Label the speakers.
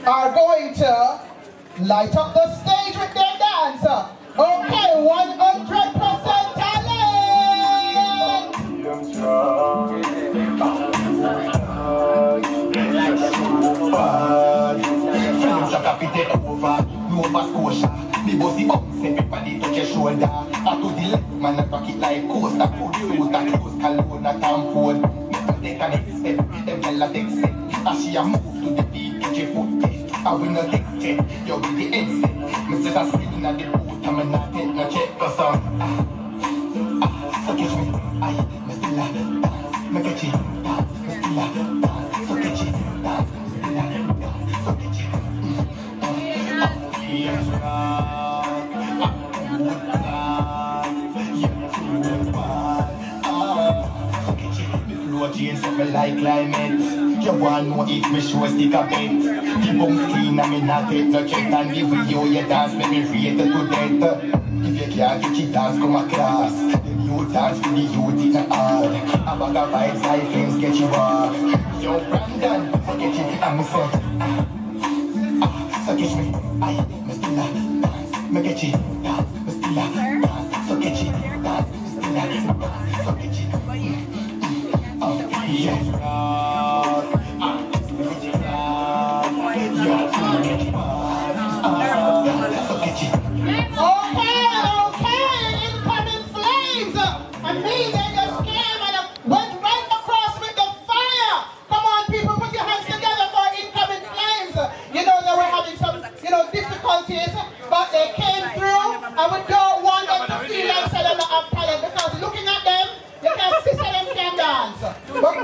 Speaker 1: are going to light up the stage with their dance. Okay, 100% talent!
Speaker 2: Nova Scotia, me bossy up, everybody touch your shoulder. I to the left, man, I rock it like coaster. Food, suit, and close, cologne, and time phone. Never take an next step, them gyal a take set. As she a move to the beat, get your foot dead. I will not take check, you with the head set. Me says I spinning at the boot, I'm not take no check, cause so catch me, me still a dance. Me catch it, dance, me still a dance. So catch it, dance, me still a dance. So catch it. Change something like climate. You want know if me show stick a bit. The boom screen and me not take no check. And the video you dance make me rate to death. If you can't get your dance come across, then you dance for the youth in the hard. A bag of vibes high flames get you off. Yo Brandon, so catch it and me say so catch me, me still a dance. Me catch it, dance, me still a dance. So catch it, dance, me still a dance. So catch it. Yeah.
Speaker 1: Okay, incoming flames! And me, they just came and went right across with the fire! Come on, people, put your hands together for incoming flames! You know, they were having some, difficulties, but they came through, and we don't want them to feel like they don't have talent, because looking at them, you can see them can dance. But